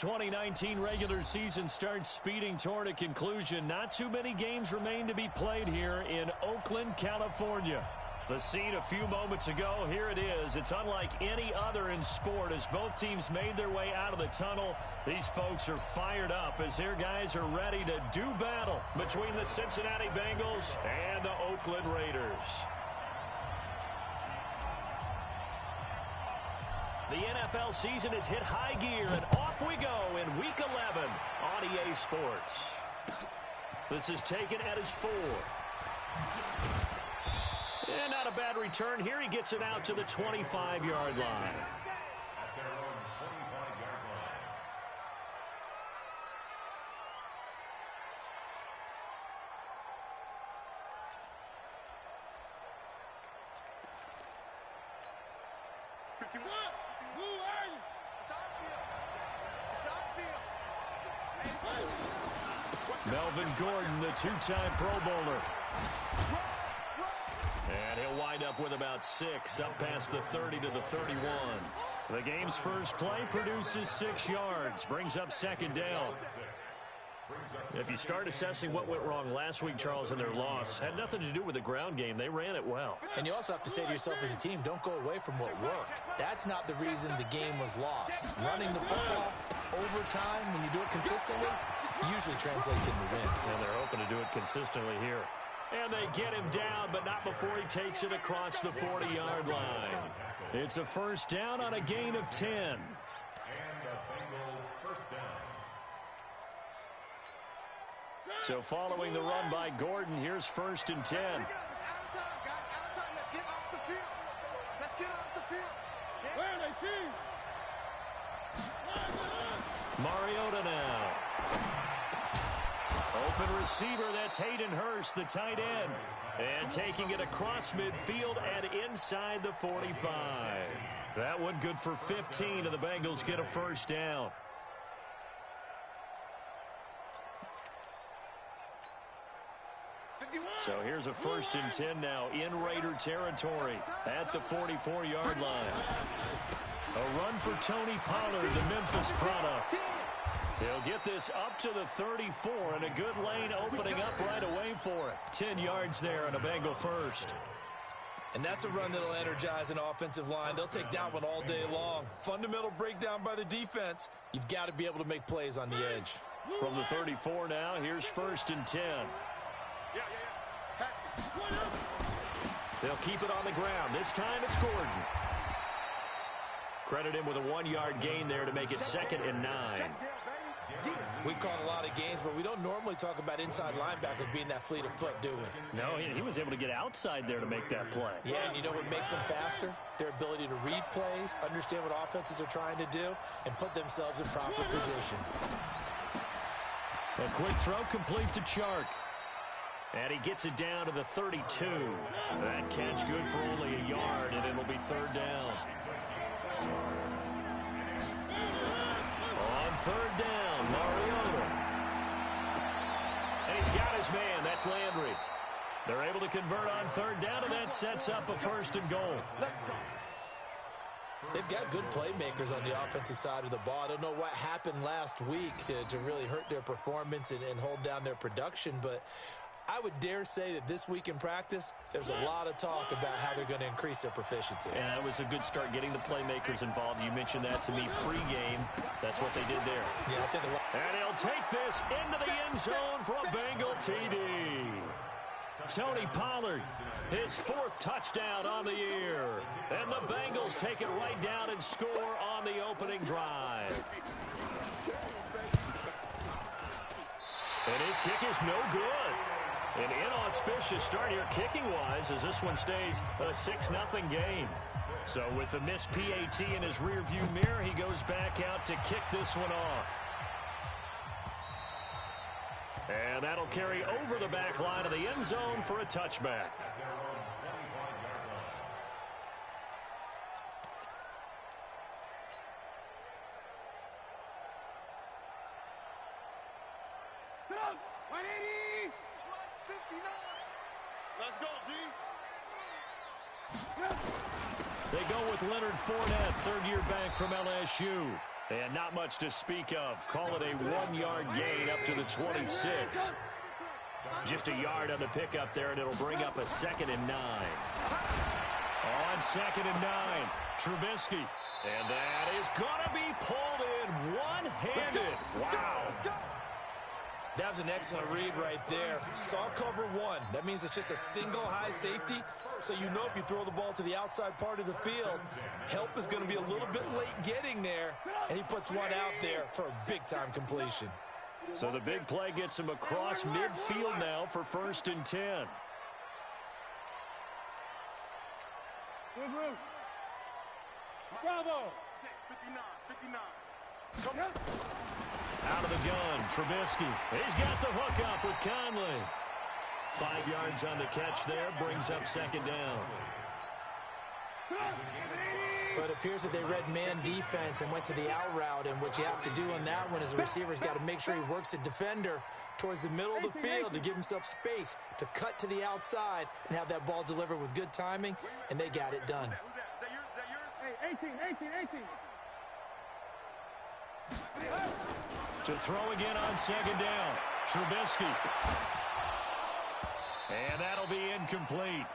2019 regular season starts speeding toward a conclusion. Not too many games remain to be played here in Oakland, California. The scene a few moments ago, here it is. It's unlike any other in sport as both teams made their way out of the tunnel. These folks are fired up as their guys are ready to do battle between the Cincinnati Bengals and the Oakland Raiders. The NFL season has hit high gear, and off we go in Week 11 on EA Sports. This is taken at his 4. And not a bad return here. He gets it out to the 25-yard line. Melvin Gordon, the two-time Pro Bowler. And he'll wind up with about 6, up past the 30 to the 31. The game's first play produces 6 yards, brings up second down. If you start assessing what went wrong last week, Charles, in their loss, had nothing to do with the ground game. They ran it well. And you also have to say to yourself as a team, don't go away from what worked. That's not the reason the game was lost. Running the football over time, when you do it consistently, usually translates into wins. And they're hoping to do it consistently here. And they get him down, but not before he takes it across the 40-yard line. It's a first down on a gain of 10. So following the run by Gordon, here's first and 10. Mariota now. Open receiver, that's Hayden Hurst, the tight end. And taking it across midfield and inside the 45. That one good for 15, and the Bengals get a first down. So here's a first and 10 now in Raider territory at the 44-yard line. A run for Tony Pollard, the Memphis product. He'll get this up to the 34, and a good lane opening up right away for it. 10 yards there and a Bengal first. And that's a run that'll energize an offensive line. They'll take that one all day long. Fundamental breakdown by the defense. You've got to be able to make plays on the edge. From the 34 now, here's first and 10. They'll keep it on the ground. This time it's Gordon. Credit him with a 1-yard gain there to make it 2nd and 9. We call a lot of games, but we don't normally talk about inside linebackers being that fleet of foot, do we? No, he was able to get outside there to make that play. Yeah, and you know what makes them faster? Their ability to read plays, understand what offenses are trying to do, and put themselves in proper position. A quick throw complete to Chark. And he gets it down to the 32. That catch good for only a yard, and it'll be 3rd down. On 3rd down, Mariota. And he's got his man. That's Landry. They're able to convert on 3rd down, and that sets up a 1st and goal. They've got good playmakers on the offensive side of the ball. I don't know what happened last week to really hurt their performance and hold down their production, but I would dare say that this week in practice, there's a lot of talk about how they're going to increase their proficiency. And that was a good start getting the playmakers involved. You mentioned that to me pregame. That's what they did there. Yeah, I think a lot. And he'll take this into the end zone for a Bengal TD. Tony Pollard, his 4th touchdown on the year. And the Bengals take it right down and score on the opening drive. And his kick is no good. An inauspicious start here kicking-wise as this one stays a 6-0 game. So with the missed PAT in his rearview mirror, he goes back out to kick this one off. And that'll carry over the back line of the end zone for a touchback. Let's go, D. They go with Leonard Fournette, third-year back from LSU. And not much to speak of. Call it a 1-yard gain up to the 26. Just a yard on the pickup there, and it'll bring up a 2nd and 9. On 2nd and 9, Trubisky. And that is going to be pulled in one-handed. Wow. That was an excellent read right there. Saw cover 1. That means it's just a single high safety. So you know if you throw the ball to the outside part of the field, help is going to be a little bit late getting there. And he puts one out there for a big-time completion. So the big play gets him across midfield now for 1st and 10. Bravo! 59. Out of the gun, Trubisky. He's got the hook up with Conley. 5 yards on the catch there, brings up 2nd down. But it appears that they read man defense and went to the out route, and what you have to do on that one is the receiver's got to make sure he works the defender towards the middle of the field to give himself space to cut to the outside and have that ball delivered with good timing, and they got it done. Hey, 18. To throw again on 2nd down, Trubisky. And that'll be incomplete.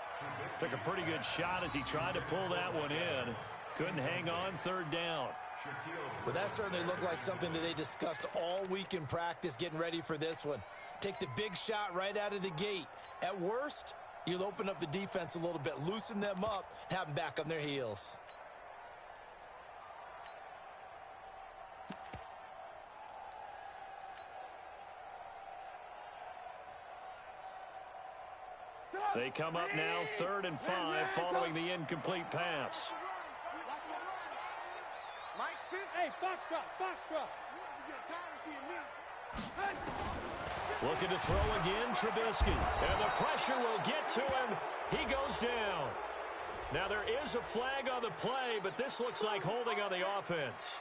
Took a pretty good shot as he tried to pull that one in. Couldn't hang on 3rd down. Well, that certainly looked like something that they discussed all week in practice getting ready for this one. Take the big shot right out of the gate. At worst, you'll open up the defense a little bit, loosen them up, and have them back on their heels. They come up now 3rd and 5 following the incomplete pass. Hey, Foxtrot. Looking to throw again, Trubisky. And the pressure will get to him. He goes down. Now there is a flag on the play, but this looks like holding on the offense.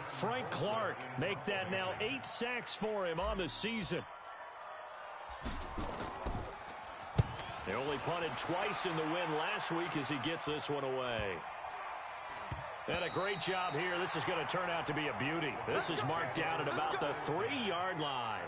Frank Clark make that now 8 sacks for him on the season. They only punted twice in the win last week as he gets this one away. And a great job here. This is going to turn out to be a beauty. This is marked down at about the 3-yard line.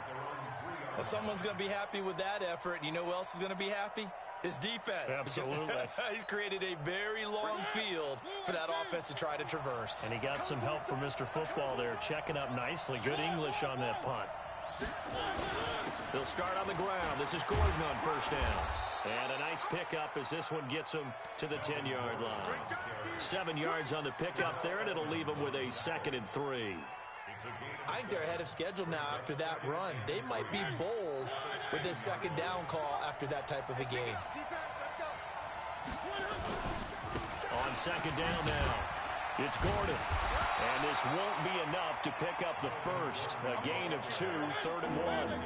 Well, someone's going to be happy with that effort. You know who else is going to be happy? His defense. Absolutely. He's created a very long field for that offense to try to traverse. And he got some help from Mr. Football there, checking up nicely. Good English on that punt. They'll start on the ground. This is Gordon on 1st down. And a nice pickup as this one gets him to the 10-yard line. 7 yards on the pickup there, and it'll leave him with a 2nd and 3. I think they're ahead of schedule now after that run. They might be bold with this 2nd down call after that type of a game. On 2nd down now, it's Gordon. And this won't be enough to pick up the first. A gain of 2, 3rd and 1.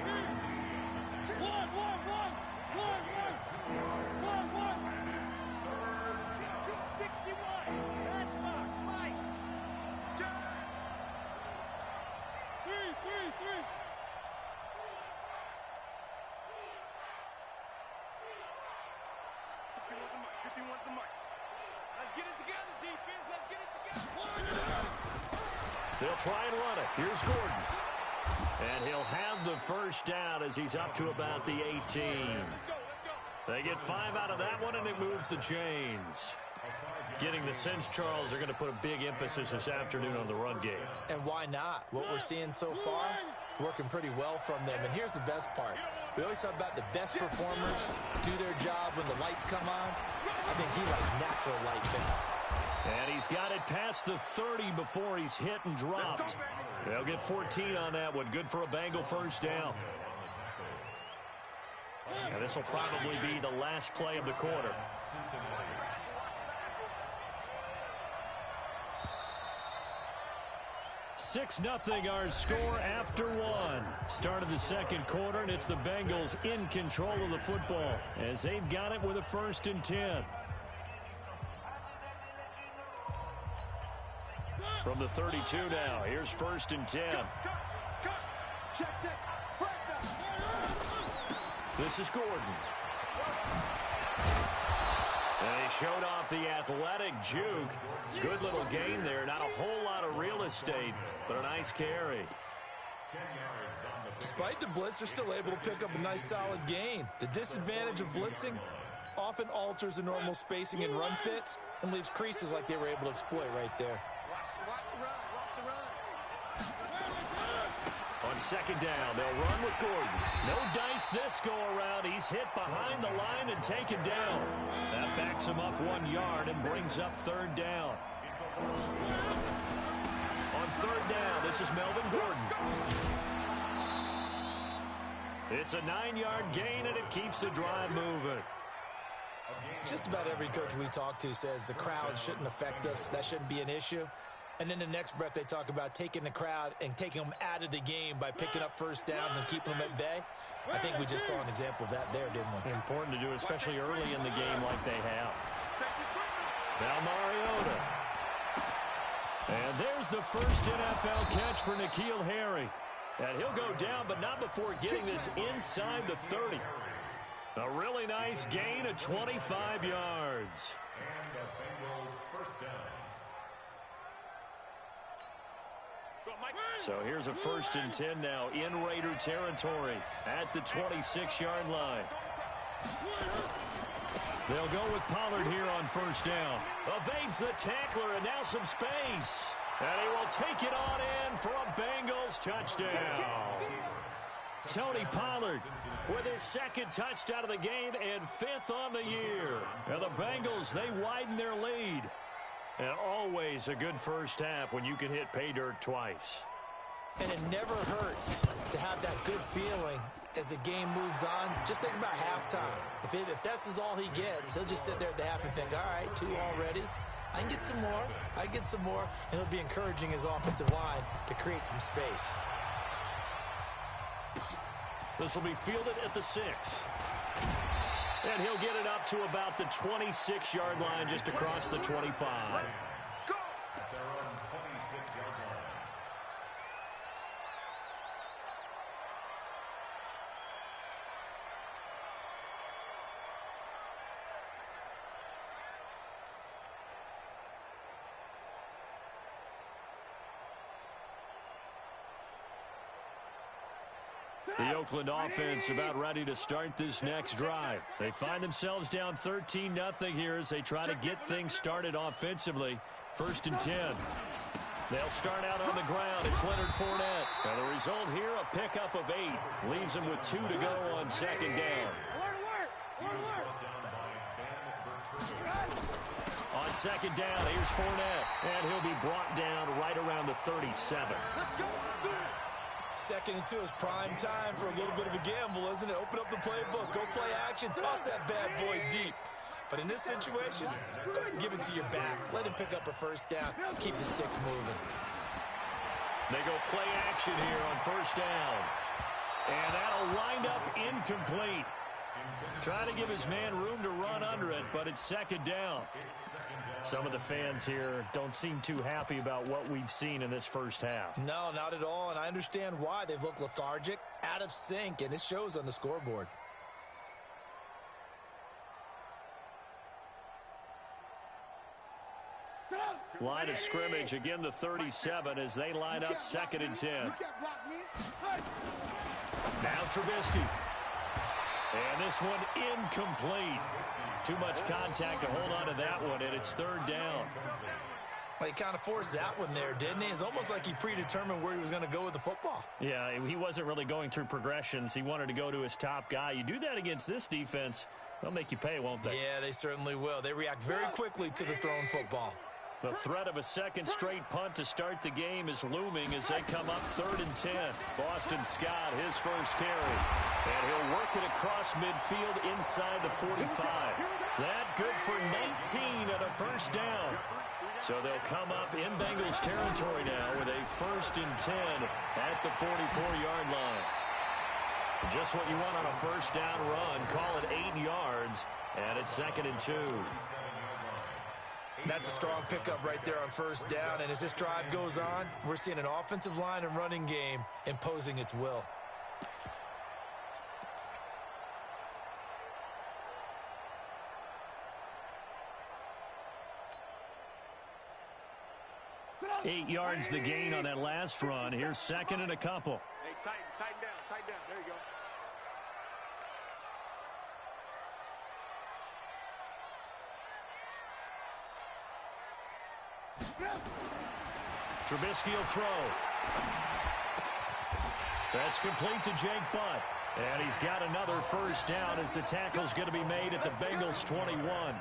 They'll try and run it. Here's Gordon. And he'll have the first down as he's up to about the 18. They get 5 out of that one, and it moves the chains. Getting the sense, Charles, they're going to put a big emphasis this afternoon on the run game. And why not? What we're seeing so far is working pretty well from them. And here's the best part. We always talk about the best performers do their job when the lights come on. I think he likes natural light best. And he's got it past the 30 before he's hit and dropped. They'll get 14 on that one. Good for a Bengal first down. And this will probably be the last play of the quarter. Six nothing our score after one. Start of the second quarter, and it's the Bengals in control of the football as they've got it with a 1st and 10. From the 32 now, here's 1st and 10. This is Gordon. And he showed off the athletic juke. Good little gain there. Not a whole lot of real estate, but a nice carry. Despite the blitz, they're still able to pick up a nice solid gain. The disadvantage of blitzing often alters the normal spacing and run fits and leaves creases like they were able to exploit right there. On second down, they'll run with Gordon. No dice this go-around. He's hit behind the line and taken down. That backs him up 1 yard and brings up third down. On third down, this is Melvin Gordon. It's a 9-yard gain, and it keeps the drive moving. Just about every coach we talk to says the crowd shouldn't affect us. That shouldn't be an issue. And then the next breath they talk about taking the crowd and taking them out of the game by picking up first downs and keeping them at bay. I think we just saw an example of that there, didn't we? Important to do, especially early in the game like they have. Now Mariota. And there's the first NFL catch for N'Keal Harry. And he'll go down, but not before getting this inside the 30. A really nice gain of 25 yards. So here's a 1st and 10 now in Raider territory at the 26-yard line. They'll go with Pollard here on first down. Evades the tackler and now some space. And he will take it on in for a Bengals touchdown. Tony Pollard with his 2nd touchdown of the game and 5th on the year. And the Bengals, they widen their lead. And always a good first half when you can hit pay dirt twice. And it never hurts to have that good feeling as the game moves on. Just think about halftime. If that's all he gets, he'll just sit there at the half and think, all right, 2 already. I can get some more. I can get some more. And he'll be encouraging his offensive line to create some space. This will be fielded at the 6. And he'll get it up to about the 26-yard line just across the 25. The Oakland offense about ready to start this next drive. They find themselves down 13-0 here as they try to get things started offensively. 1st and 10. They'll start out on the ground. It's Leonard Fournette. And the result here, a pickup of 8. Leaves them with 2 to go on second down. On second down, here's Fournette. And he'll be brought down right around the 37. 2nd and 2 is prime time for a little bit of a gamble, isn't it? Open up the playbook, go play action, toss that bad boy deep. But in this situation, go ahead and give it to your back. Let him pick up a first down. Keep the sticks moving. They go play action here on first down. And that'll wind up incomplete. Trying to give his man room to run under it, but it's second down. Some of the fans here don't seem too happy about what we've seen in this first half. No, not at all, and I understand why. They've looked lethargic, out of sync, and it shows on the scoreboard. Line of scrimmage, again the 37 as they line up 2nd and 10. Now Trubisky. And this one incomplete. Too much contact to hold on to that one, and it's 3rd down. Well, he kind of forced that one there, didn't he? It's almost like he predetermined where he was going to go with the football. Yeah, he wasn't really going through progressions. He wanted to go to his top guy. You do that against this defense, they'll make you pay, won't they? Yeah, they certainly will. They react very quickly to the thrown football. The threat of a 2nd straight punt to start the game is looming as they come up 3rd and 10. Boston Scott, his first carry. And he'll work it across midfield inside the 45. That good for 19 and a first down. So they'll come up in Bengals territory now with a 1st and 10 at the 44-yard line. Just what you want on a first down run. Call it 8 yards, and it's 2nd and 2. That's a strong pickup right there on first down. And as this drive goes on, we're seeing an offensive line and running game imposing its will. 8 yards the gain on that last run. Here's second and a couple. Hey, tighten down. There you go. Trubisky will throw. That's complete to Jake Butt. And he's got another first down as the tackle's going to be made at the Bengals 21.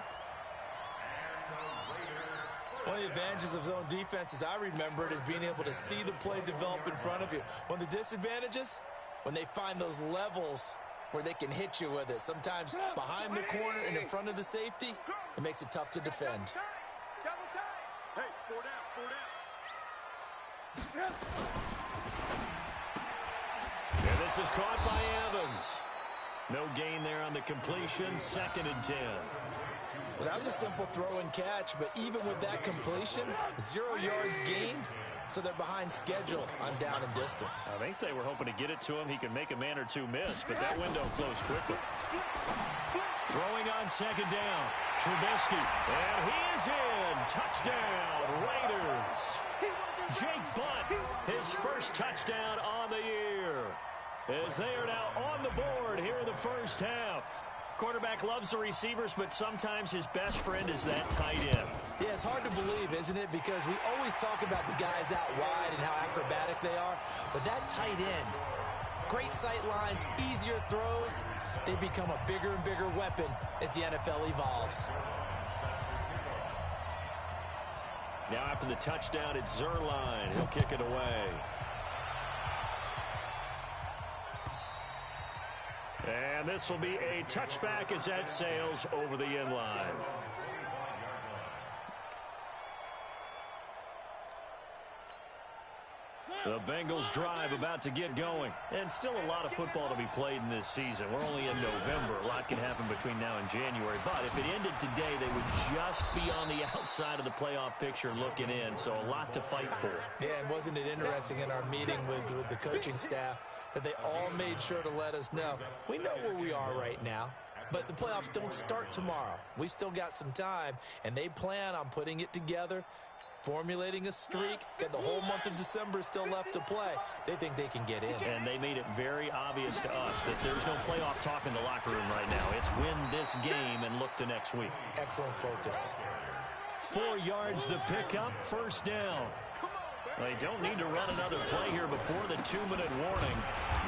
One of the advantages of zone defense, as I remember it, is being able to see the play develop in front of you. One of the disadvantages, when they find those levels where they can hit you with it. Sometimes behind the corner and in front of the safety, it makes it tough to defend. Hey, 4 down. And this is caught by Evans. No gain there on the completion. Second and 10. Well, that was a simple throw and catch, but even with that completion, 0 yards gained, so they're behind schedule on down and distance. I think they were hoping to get it to him. He could make a man or two miss, but that window closed quickly. Throwing on second down. Trubisky. And he is in. Touchdown, Raiders. Jake Butt, his first touchdown on the year. As they are now on the board here in the first half. Quarterback loves the receivers, but sometimes his best friend is that tight end. Yeah, it's hard to believe, isn't it? Because we always talk about the guys out wide and how acrobatic they are. But that tight end, great sight lines, easier throws, they become a bigger and bigger weapon as the NFL evolves. Now after the touchdown, it's Zerline. He'll kick it away. And this will be a touchback as that sails over the end line. The Bengals drive about to get going. And still a lot of football to be played in this season. We're only in November. A lot can happen between now and January. But if it ended today, they would just be on the outside of the playoff picture looking in. So a lot to fight for. Yeah, and wasn't it interesting in our meeting with the coaching staff that they all made sure to let us know, we know where we are right now, but the playoffs don't start tomorrow. We still got some time, and they plan on putting it together, formulating a streak, got the whole month of December still left to play. They think they can get in. And they made it very obvious to us that there's no playoff talk in the locker room right now. It's win this game and look to next week. Excellent focus. 4 yards the pickup, first down. They don't need to run another play here before the 2-minute warning.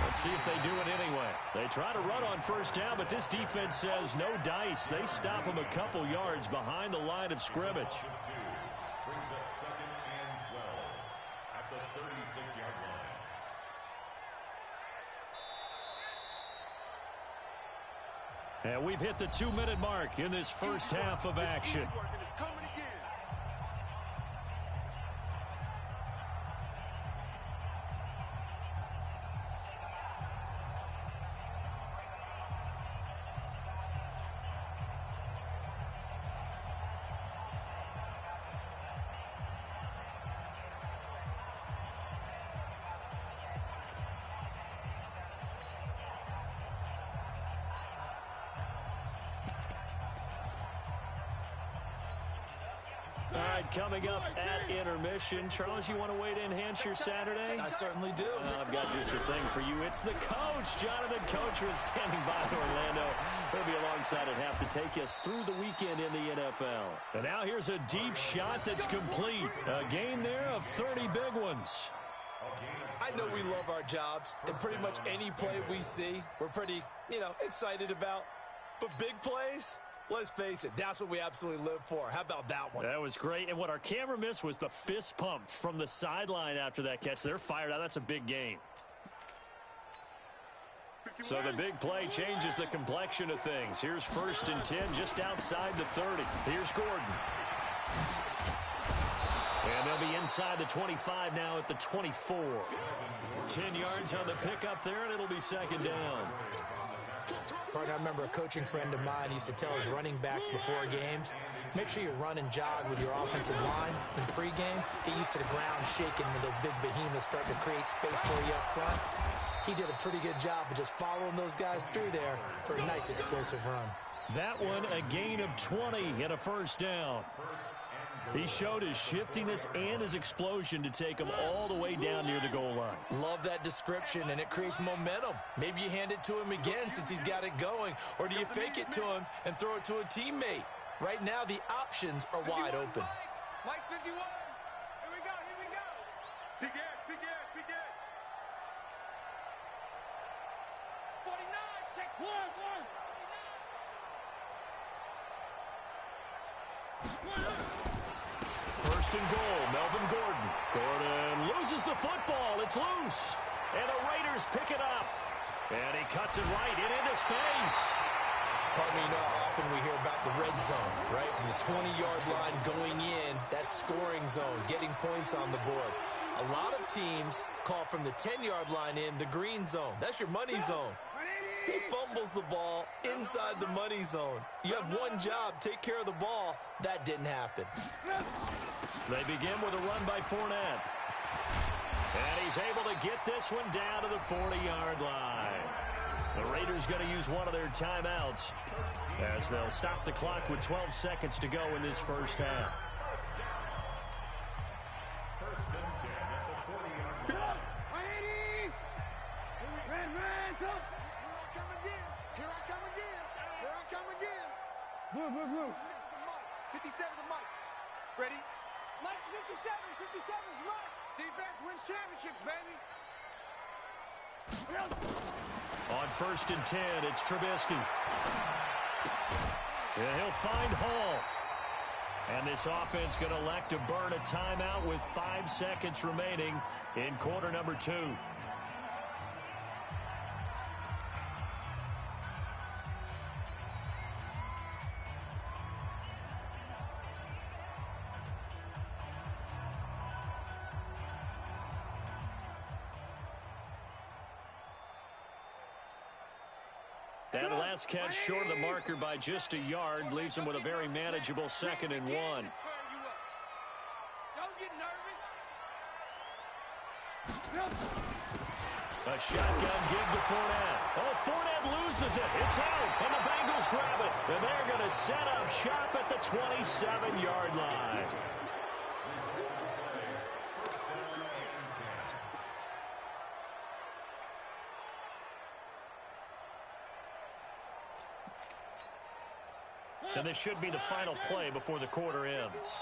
Let's see if they do it anyway. They try to run on first down, but this defense says no dice. They stop them a couple yards behind the line of scrimmage. Brings up 2nd and 12 at the 36-yard line. And we've hit the 2-minute mark in this first half of action. All right, coming up at intermission. Charles, you want to wait to enhance your Saturday? I certainly do. I've got just a thing for you. It's the coach, Jonathan Coachman, standing by in Orlando. He'll be alongside at half to take us through the weekend in the NFL. And now here's a deep shot that's complete. A gain there of 30 big ones. I know we love our jobs, and pretty much any play we see, we're pretty, excited about. But big plays, let's face it, that's what we absolutely live for. How about that one? That was great. And what our camera missed was the fist pump from the sideline after that catch. They're fired out. That's a big gain. So the big play changes the complexion of things. Here's 1st and 10 just outside the 30. Here's Gordon. And they'll be inside the 25 now at the 24. 10 yards on the pickup there, and it'll be 2nd down. Partner, I remember a coaching friend of mine used to tell his running backs before games, make sure you run and jog with your offensive line in pregame. Get used to the ground shaking when those big behemoths start to create space for you up front. He did a pretty good job of just following those guys through there for a nice explosive run. That one, a gain of 20 and a first down. He showed his shiftiness and his explosion to take him all the way down near the goal line. Love that description, and it creates momentum. Maybe you hand it to him again since he's got it going, or do you fake it to him and throw it to a teammate? Right now, the options are wide open. Mike 51. Here we go, here we go. Big edge, big edge, big edge. 49, check one. 1st and goal, Melvin Gordon. Gordon loses the football. It's loose. And the Raiders pick it up. And he cuts it right into space. Pardon me, you know how often we hear about the red zone, right? From the 20-yard line going in, that's scoring zone, getting points on the board. A lot of teams call from the 10-yard line in the green zone. That's your money zone. He fumbles the ball inside the money zone. You have one job, take care of the ball. That didn't happen. They begin with a run by Fournette. And he's able to get this one down to the 40-yard line. The Raiders going to use one of their timeouts as they'll stop the clock with 12 seconds to go in this first half. 1st and 10 at the 40-yard line. Here I come again. Blue. 57's a Mike. Ready? Mike's 57's Mike. Defense wins championships, baby. On 1st and 10, it's Trubisky. And he'll find Hall. And this offense going to elect to burn a timeout with 5 seconds remaining in quarter number 2. That last catch short of the marker by just a yard leaves him with a very manageable 2nd and 1. Don't get nervous. A shotgun gig to Fournette. Oh, Fournette loses it. It's out, and the Bengals grab it. And they're going to set up shop at the 27-yard line. And this should be the final play before the quarter ends.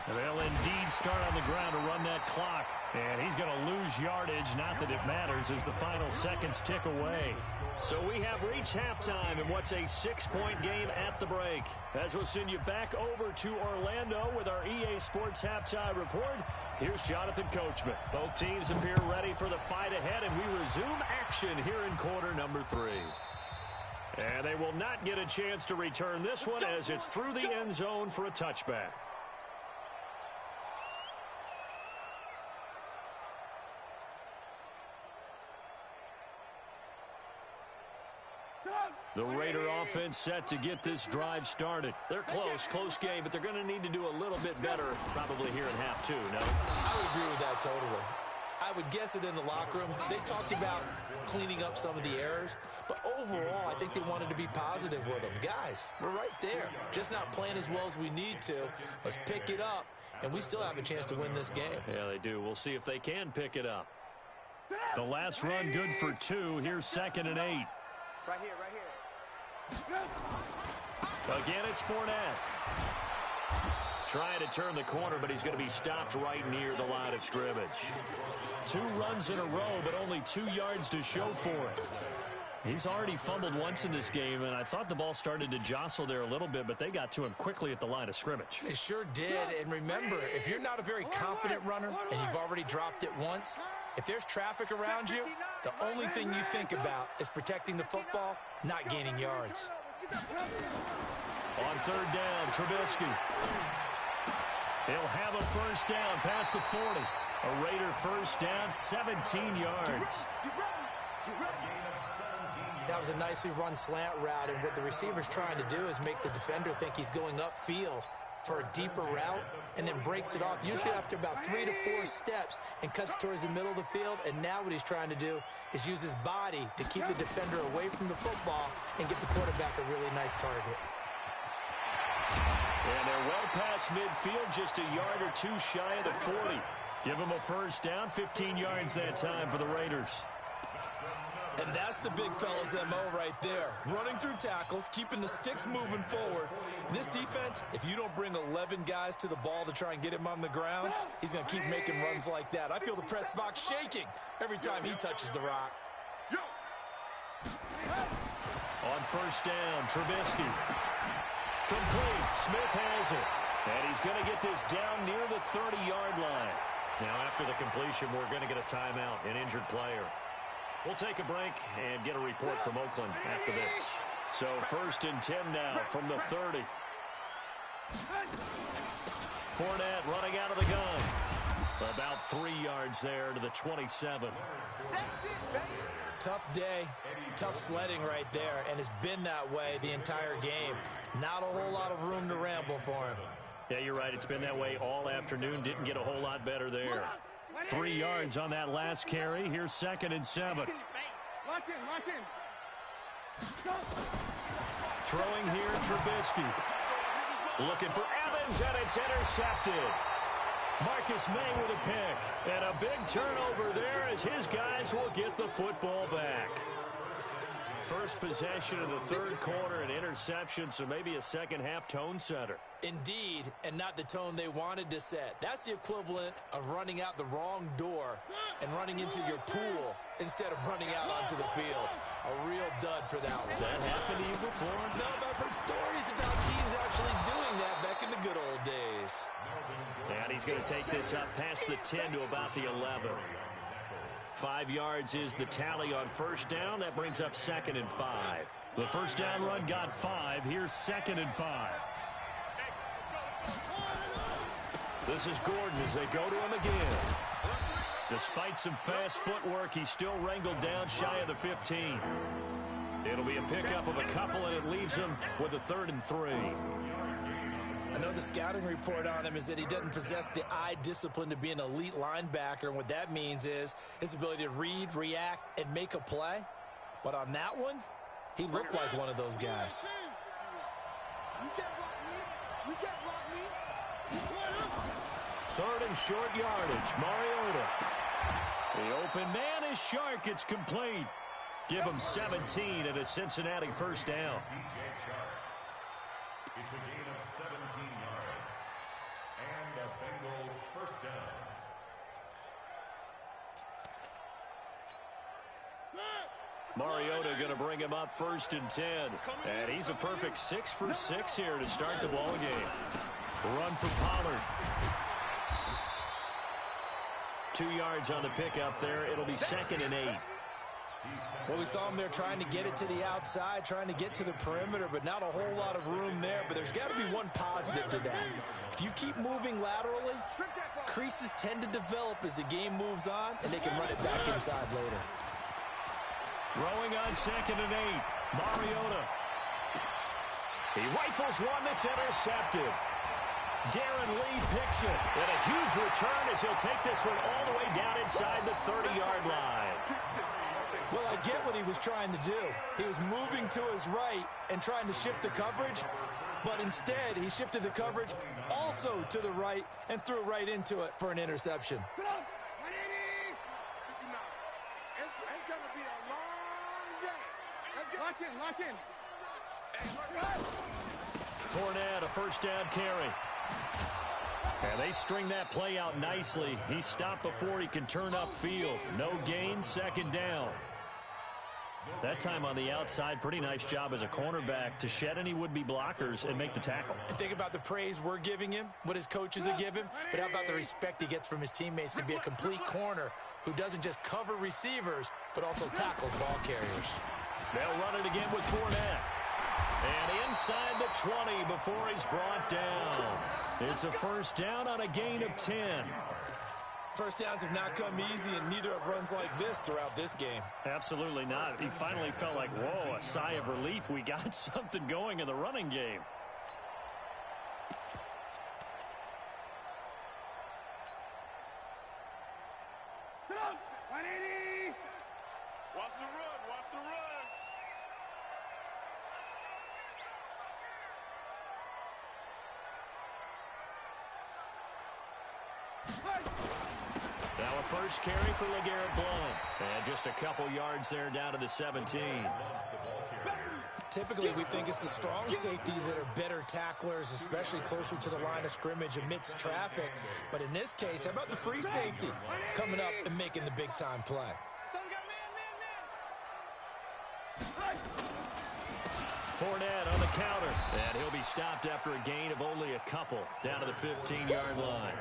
They'll indeed start on the ground to run that clock. And he's going to lose yardage. Not that it matters as the final seconds tick away. So we have reached halftime in what's a 6-point game at the break. As we'll send you back over to Orlando with our EA Sports Halftime Report. Here's Jonathan Coachman. Both teams appear ready for the fight ahead, and we resume action here in quarter number 3. And they will not get a chance to return this one as it's through the end zone for a touchback. The Raider offense set to get this drive started. They're close game, but they're going to need to do a little bit better probably here in half 2, no? I would agree with that totally. I would guess it in the locker room. They talked about cleaning up some of the errors, but overall, I think they wanted to be positive with them. Guys, we're right there. Just not playing as well as we need to. Let's pick it up, and we still have a chance to win this game. Yeah, they do. We'll see if they can pick it up. The last run good for 2. Here's 2nd and 8. Right here. Again, it's Fournette. Trying to turn the corner, but he's going to be stopped right near the line of scrimmage. 2 runs in a row, but only 2 yards to show for it. He's already fumbled once in this game, and I thought the ball started to jostle there a little bit, but they got to him quickly at the line of scrimmage. They sure did, and remember, if you're not a very confident runner and you've already dropped it once, if there's traffic around you, the only thing you think about is protecting the football, not gaining yards. On 3rd down, Trubisky. He'll have a first down past the 40. A Raider first down, 17 yards. That was a nicely run slant route, and what the receiver's trying to do is make the defender think he's going upfield for a deeper route and then breaks it off, usually after about 3 to 4 steps, and cuts towards the middle of the field. And now what he's trying to do is use his body to keep the defender away from the football and get the quarterback a really nice target. And they're well past midfield, just a yard or two shy of the 40. Give them a first down, 15 yards that time for the Raiders. And that's the big fella's MO right there. Running through tackles, keeping the sticks moving forward. This defense, if you don't bring 11 guys to the ball to try and get him on the ground, he's going to keep making runs like that. I feel the press box shaking every time he touches the rock. On first down, Trubisky. Complete. Smith has it. And he's going to get this down near the 30-yard line. Now, after the completion, we're going to get a timeout, an injured player. We'll take a break and get a report from Oakland after this. So, 1st and 10 now from the 30. Fournette running out of the gun. About 3 yards there to the 27. Tough day, tough sledding right there, and it's been that way the entire game. Not a whole lot of room to ramble for him. Yeah, you're right. It's been that way all afternoon. Didn't get a whole lot better there. 3 yards on that last carry. Here's 2nd and 7. Lock in. Throwing here, Trubisky. Looking for Evans, and it's intercepted. Marcus May with a pick. And a big turnover there as his guys will get the football back. First possession of the third quarter, an interception, so maybe a second-half tone setter. Indeed, and not the tone they wanted to set. That's the equivalent of running out the wrong door and running into your pool instead of running out onto the field. A real dud for that one. Has that happened to you before? No, but I've heard stories about teams actually doing that back in the good old days. And he's going to take this up past the 10 to about the 11. 5 yards is the tally on first down. That brings up 2nd and 5. The first down run got 5. Here's 2nd and 5. This is Gordon as they go to him again. Despite some fast footwork, he's still wrangled down shy of the 15. It'll be a pickup of a couple, and it leaves him with a 3rd and 3. I know the scouting report on him is that he doesn't possess the eye discipline to be an elite linebacker, and what that means is his ability to read, react, and make a play. But on that one, he looked like one of those guys. You can't block me. 3rd and short yardage. Mariota. The open man is Shark. It's complete. Give him 17 and a Cincinnati first down. It's a gain of 17 yards. And a Bengal first down. Mariota going to bring him up 1st and 10. And he's a perfect 6 for 6 here to start the ball game. Run for Pollard. 2 yards on the pickup there. It'll be 2nd and 8. Well, we saw him there trying to get it to the outside, trying to get to the perimeter, but not a whole lot of room there. But there's got to be one positive to that. If you keep moving laterally, creases tend to develop as the game moves on, and they can run it back inside later. Throwing on 2nd and 8. Mariota. He rifles one that's intercepted. Darren Lee picks it. And a huge return as he'll take this one all the way down inside the 30-yard line. Well, I get what he was trying to do. He was moving to his right and trying to shift the coverage, but instead he shifted the coverage also to the right and threw right into it for an interception. It's going to be a long day. Lock in. Fournette, a first down carry. And they string that play out nicely. He stopped before he can turn upfield. No gain, 2nd down. That time on the outside, pretty nice job as a cornerback to shed any would-be blockers and make the tackle. And think about the praise we're giving him, what his coaches have given him, but how about the respect he gets from his teammates to be a complete corner who doesn't just cover receivers, but also tackles ball carriers. They'll run it again with Fournette. And inside the 20 before he's brought down. It's a first down on a gain of 10. First downs have not come easy, and neither have runs like this throughout this game. Absolutely not. He finally felt like, whoa, a sigh of relief. We got something going in the running game. Watch the run. Now a first carry for LeGarrette Blount. And just a couple yards there down to the 17. Typically, we think it's the strong safeties that are better tacklers, especially closer to the line of scrimmage amidst traffic. But in this case, how about the free safety coming up and making the big-time play? Fournette on the counter. And he'll be stopped after a gain of only a couple down to the 15-yard line.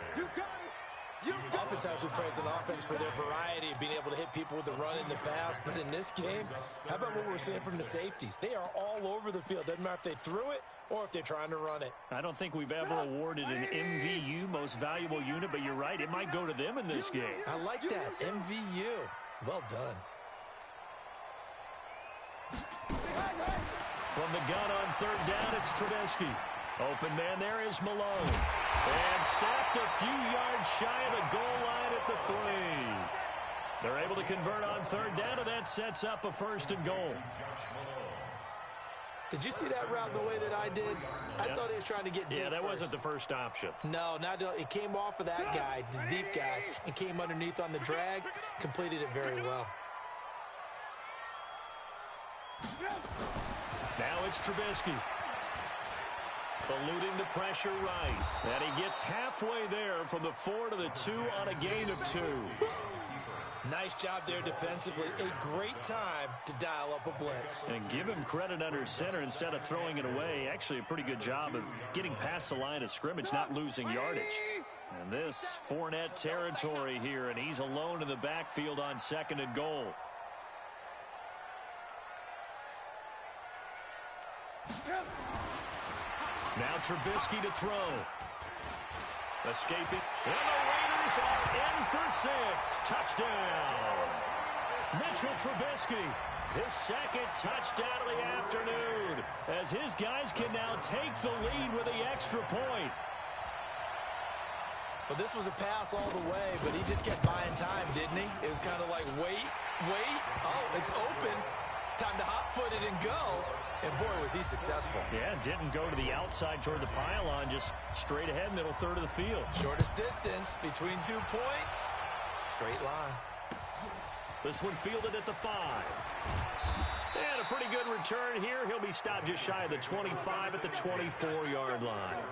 Oftentimes we praise an offense for their variety of being able to hit people with the run in the pass. But in this game, how about what we're seeing from the safeties? They are all over the field. Doesn't matter if they threw it or if they're trying to run it. I don't think we've ever awarded an MVU, most valuable unit, but you're right. It might go to them in this game. I like that. MVU. Well done. From the gun on third down, it's Trubisky. Open man there is Malone. And stopped a few yards shy of the goal line at the 3. They're able to convert on third down, and that sets up a 1st and goal. Did you see that route the way that I did? I thought he was trying to get deep. Yeah, that first. wasn't the first option. No, it came off of that guy, the deep guy, and came underneath on the drag. Completed it very well. Now it's Trubisky. Eluding the pressure right. And he gets halfway there from the 4 to the 2 on a gain of 2. Nice job there defensively. A great time to dial up a blitz. And give him credit under center instead of throwing it away. Actually, a pretty good job of getting past the line of scrimmage, not losing yardage. And this Fournette territory here, and he's alone in the backfield on 2nd and goal. Now Trubisky to throw. Escaping. And the Raiders are in for 6. Touchdown. Mitchell Trubisky. His 2nd touchdown of the afternoon. As his guys can now take the lead with the extra point. Well, this was a pass all the way, but he just kept buying time, didn't he? It was kind of like, wait. Oh, it's open. Time to hot-foot it and go. And, boy, was he successful. Yeah, didn't go to the outside toward the pylon, just straight ahead, middle third of the field. Shortest distance between 2 points. Straight line. This one fielded at the 5. And a pretty good return here. He'll be stopped just shy of the 25 at the 24-yard line.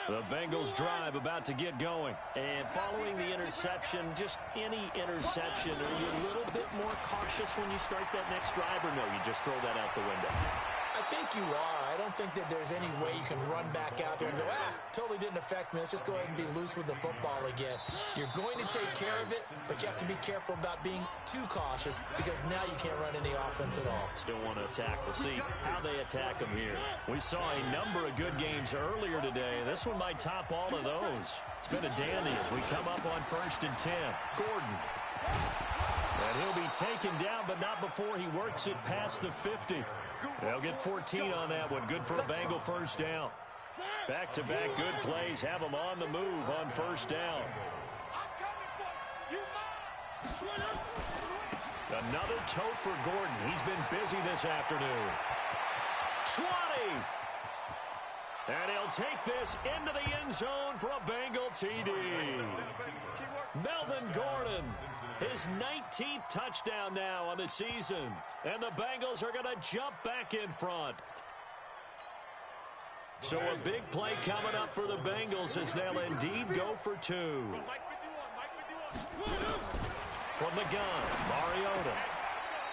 The Bengals drive about to get going. And following the interception, just any interception, are you a little bit more cautious when you start that next drive, or no, you just throw that out the window? I think you are. I don't think that there's any way you can run back out there and go, totally didn't affect me. Let's just go ahead and be loose with the football again. You're going to take care of it, but you have to be careful about being too cautious because now you can't run any offense at all. Still want to attack. We'll see how they attack them here. We saw a number of good games earlier today. This one might top all of those. It's been a dandy as we come up on 1st and 10. Gordon. And he'll be taken down, but not before he works it past the 50. They'll get 14 on that one. Good for a Bengal 1st down. Back-to-back good plays have them on the move on 1st down. Another tote for Gordon. He's been busy this afternoon. 20. And he'll take this into the end zone for a Bengal TD. Melvin Gordon, his 19th touchdown now on the season. And the Bengals are going to jump back in front. So a big play coming up for the Bengals as they'll indeed go for 2. From the gun, Mariota.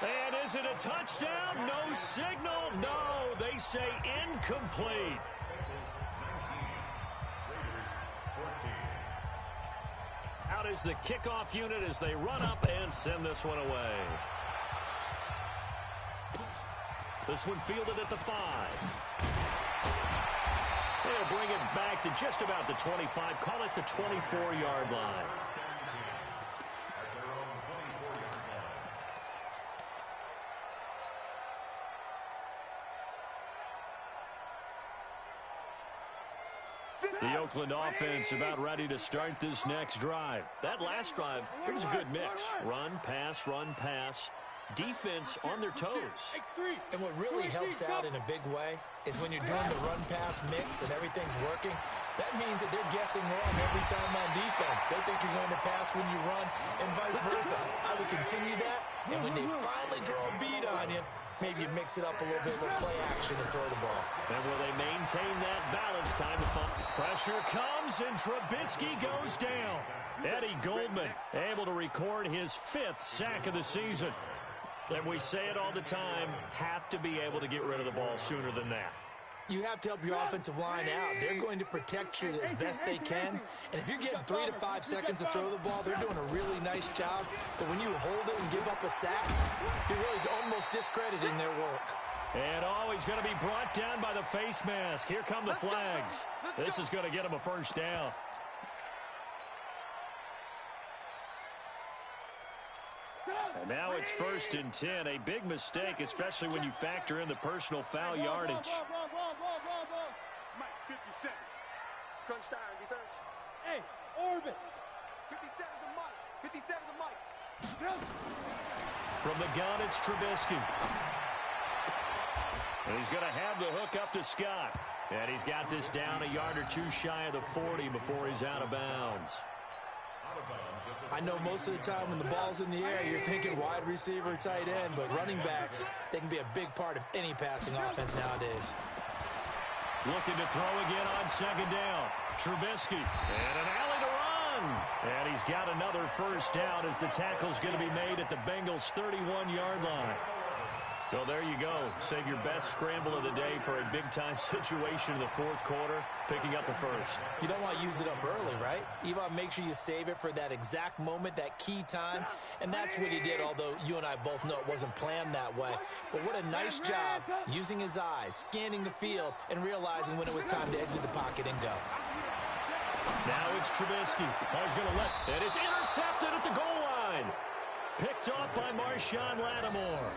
And is it a touchdown? No signal. No, they say incomplete. Out is the kickoff unit as they run up and send this one away. This one fielded at the 5. They'll bring it back to just about the 25. Call it the 24-yard line. The Oakland offense about ready to start this next drive. That last drive, it was a good mix. Run, pass, defense on their toes. And what really helps out in a big way is when you're doing the run-pass mix and everything's working, that means that they're guessing wrong every time on defense. They think you're going to pass when you run and vice versa. I would continue that, and when they finally draw a beat on you, maybe you mix it up a little bit with play action and throw the ball. And will they maintain that balance? Time to find. Pressure comes, and Trubisky goes down. Eddie Goldman able to record his 5th sack of the season. And we say it all the time, have to be able to get rid of the ball sooner than that. You have to help your offensive line out. They're going to protect you as best they can. And if you're getting 3 to 5 seconds to throw the ball, they're doing a really nice job. But when you hold it and give up a sack, you're really almost discrediting their work. And he's going to be brought down by the face mask. Here come the flags. This is going to get him a first down. And now it's 1st and 10. A big mistake, especially when you factor in the personal foul yardage. Mike, 57. Crunch time, defense. Hey, orbit. 57 to Mike. 57 to Mike. From the gun, it's Trubisky. And he's going to have the hook up to Scott. And he's got this down a yard or 2 shy of the 40 before he's out of bounds. I know most of the time when the ball's in the air, you're thinking wide receiver, tight end, but running backs, they can be a big part of any passing offense nowadays. Looking to throw again on 2nd down. Trubisky, and an alley to run. And he's got another first down as the tackle's going to be made at the Bengals' 31-yard line. So there you go. Save your best scramble of the day for a big-time situation in the 4th quarter, picking up the first. You don't want to use it up early, right? You want to make sure you save it for that exact moment, that key time. And that's what he did, although you and I both know it wasn't planned that way. But what a nice job using his eyes, scanning the field, and realizing when it was time to exit the pocket and go. Now it's Trubisky. He's going to and it's intercepted at the goal line. Picked off by Marshawn Lattimore.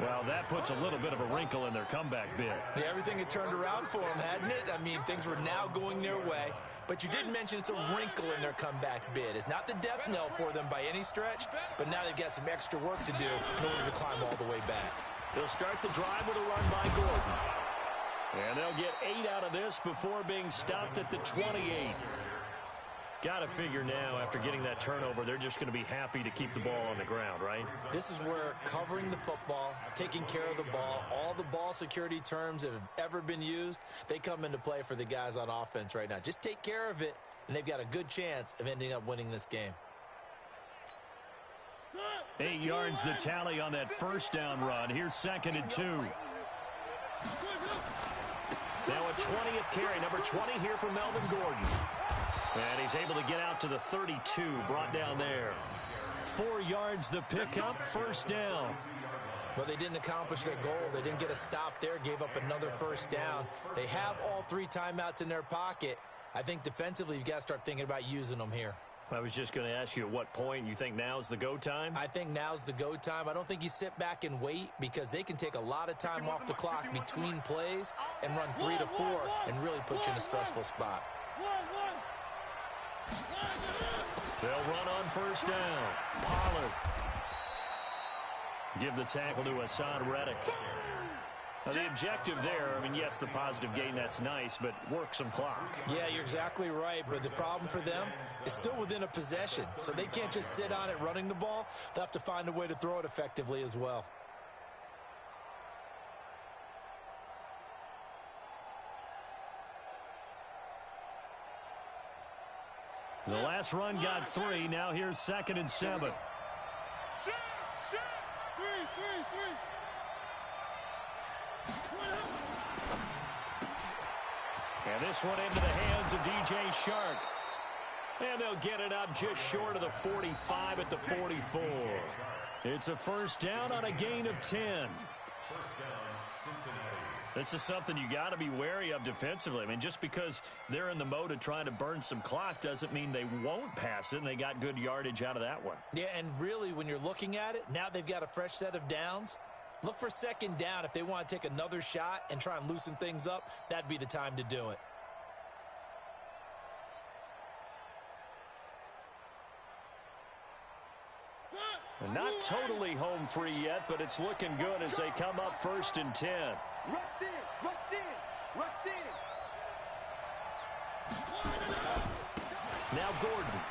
Well, that puts a little bit of a wrinkle in their comeback bid. Yeah, everything had turned around for them, hadn't it? I mean, things were now going their way. But you did mention it's a wrinkle in their comeback bid. It's not the death knell for them by any stretch, but now they've got some extra work to do in order to climb all the way back. They'll start the drive with a run by Gordon. And they'll get 8 out of this before being stopped at the 28. Got to figure now, after getting that turnover, they're just going to be happy to keep the ball on the ground, right? This is where covering the football, taking care of the ball, all the ball security terms that have ever been used, they come into play for the guys on offense right now. Just take care of it, and they've got a good chance of ending up winning this game. 8 yards the tally on that first down run. Here's 2nd and 2. Now a 20th carry, number 20 here for Melvin Gordon. And he's able to get out to the 32, brought down there. 4 yards the pickup, first down. Well, they didn't accomplish their goal. They didn't get a stop there, gave up another first down. They have all 3 timeouts in their pocket. I think defensively you've got to start thinking about using them here. I was just going to ask you at what point you think now's the go time? I think now's the go time. I don't think you sit back and wait because they can take a lot of time off the clock between plays and run 3 to 4 and really put you in a stressful spot. They'll run on first down. Pollard. Give the tackle to Hassan Reddick. Now, the objective there, I mean, yes, the positive gain, that's nice, but work some clock. Yeah, you're exactly right, but the problem for them is still within a possession, so they can't just sit on it running the ball. They'll have to find a way to throw it effectively as well. The last run got 3. Now here's 2nd and 7. And this one into the hands of DJ Shark. And they'll get it up just short of the 45 at the 44. It's a first down on a gain of 10. This is something you got to be wary of defensively. I mean, just because they're in the mode of trying to burn some clock doesn't mean they won't pass it, and they got good yardage out of that one. Yeah, and really, when you're looking at it, now they've got a fresh set of downs. Look for 2nd down. If they want to take another shot and try and loosen things up, that'd be the time to do it. And not totally home free yet, but it's looking good as they come up 1st and 10. Rush in, rush in, rush in. Now Gordon.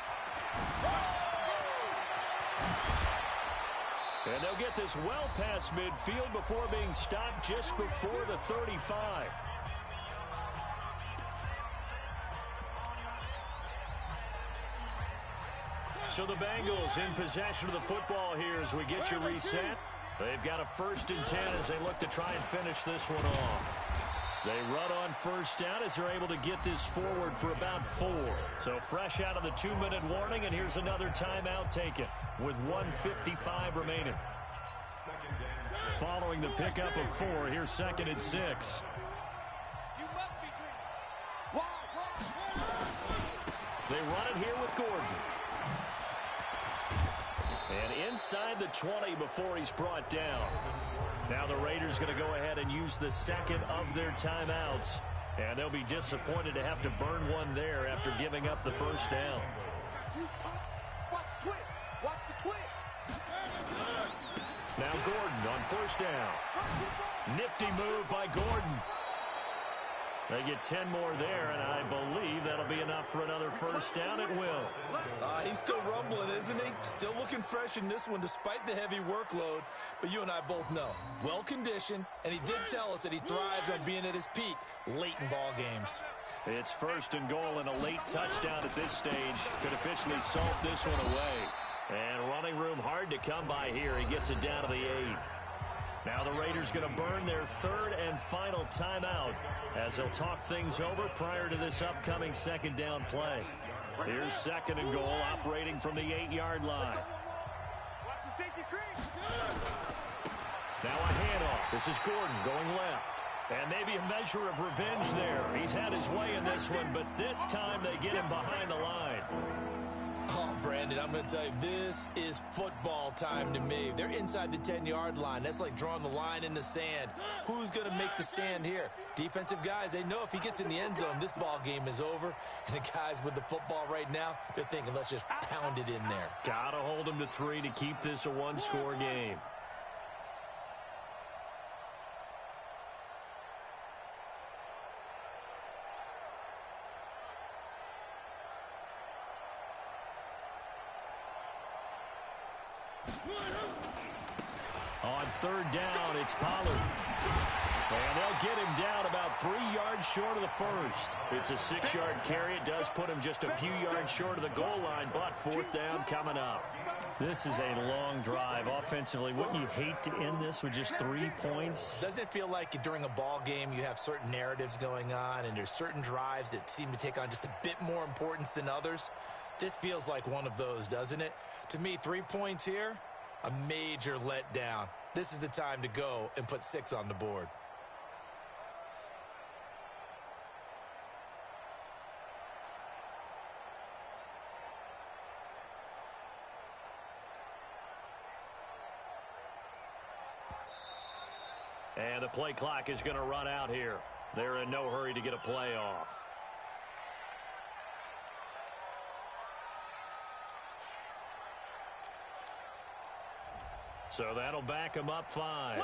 And they'll get this well past midfield before being stopped just before the 35. So the Bengals in possession of the football here as we get you reset. They've got a 1st and 10 as they look to try and finish this one off. They run on 1st down as they're able to get this forward for about 4. So fresh out of the 2-minute warning, and here's another timeout taken with 1:55 remaining. Following the pickup of 4, here's 2nd and 6. You must be dreaming. They run it here with Gordon. And inside the 20 before he's brought down. Now the Raiders going to go ahead and use the 2nd of their timeouts. And they'll be disappointed to have to burn one there after giving up the 1st down. Watch the twist. Watch the twist. Now Gordon on 1st down. Nifty move by Gordon. They get 10 more there, and I believe that'll be enough for another 1st down. It will. He's still rumbling, isn't he? Still looking fresh in this one despite the heavy workload. But you and I both know, well-conditioned, and he did tell us that he thrives on being at his peak late in ball games. It's 1st and goal, and a late touchdown at this stage could officially salt this one away. And running room hard to come by here. He gets it down to the 8. Now the Raiders going to burn their 3rd and final timeout as they'll talk things over prior to this upcoming 2nd down play. Here's 2nd and goal, operating from the 8-yard line. Watch the safety creep. Now a handoff. This is Gordon going left. And maybe a measure of revenge there. He's had his way in this one, but this time they get him behind the line. Oh, Brandon, I'm going to tell you, this is football time to me. They're inside the 10-yard line. That's like drawing the line in the sand. Who's going to make the stand here? Defensive guys, they know if he gets in the end zone, this ball game is over. And the guys with the football right now, they're thinking, let's just pound it in there. Got to hold him to 3 to keep this a one-score game. On 3rd down, it's Pollard. And they'll get him down about 3 yards short of the 1st. It's a 6-yard carry. It does put him just a few yards short of the goal line, but 4th down coming up. This is a long drive offensively. Wouldn't you hate to end this with just 3 points? Doesn't it feel like during a ball game you have certain narratives going on and there's certain drives that seem to take on just a bit more importance than others? This feels like one of those, doesn't it? To me, 3 points here, a major letdown. This is the time to go and put 6 on the board. And the play clock is going to run out here. They're in no hurry to get a play off. So that'll back him up 5.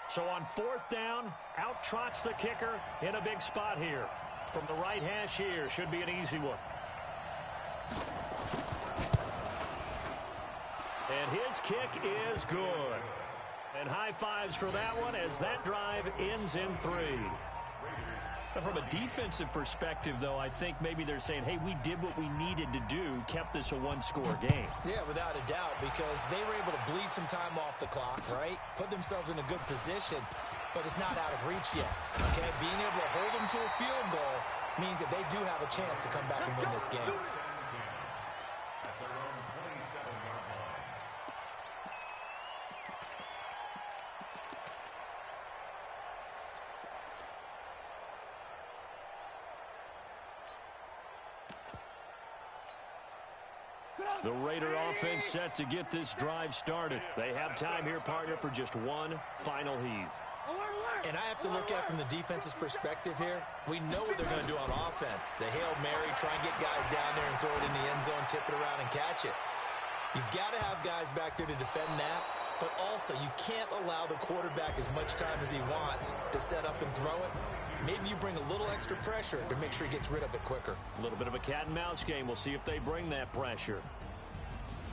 So on 4th down, out trots the kicker in a big spot here. From the right hash here, should be an easy one. And his kick is good. And high fives for that one as that drive ends in 3. From a defensive perspective, though, I think maybe they're saying, hey, we did what we needed to do, kept this a one-score game. Yeah, without a doubt, because they were able to bleed some time off the clock, right? Put themselves in a good position, but it's not out of reach yet, okay? Being able to hold them to a field goal means that they do have a chance to come back and win this game. The Raider offense set to get this drive started. They have time here, partner, for just one final heave. And I have to look at it from the defense's perspective here. We know what they're going to do on offense. The Hail Mary, try and get guys down there and throw it in the end zone, tip it around and catch it. You've got to have guys back there to defend that, but also you can't allow the quarterback as much time as he wants to set up and throw it. Maybe you bring a little extra pressure to make sure he gets rid of it quicker. A little bit of a cat and mouse game. We'll see if they bring that pressure.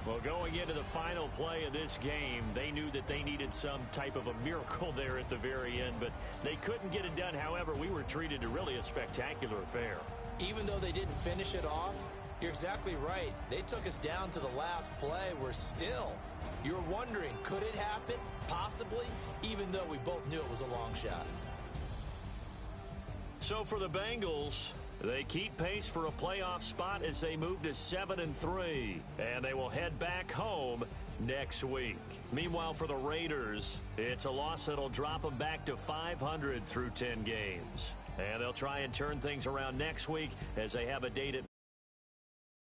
Well, going into the final play of this game, they knew that they needed some type of a miracle there at the very end, but they couldn't get it done. However, we were treated to really a spectacular affair. Even though they didn't finish it off, you're exactly right. They took us down to the last play. You're wondering, could it happen? Possibly, even though we both knew it was a long shot. So for the Bengals, they keep pace for a playoff spot as they move to 7-3, and they will head back home next week. Meanwhile, for the Raiders, it's a loss that'll drop them back to 500 through 10 games. And they'll try and turn things around next week as they have a date at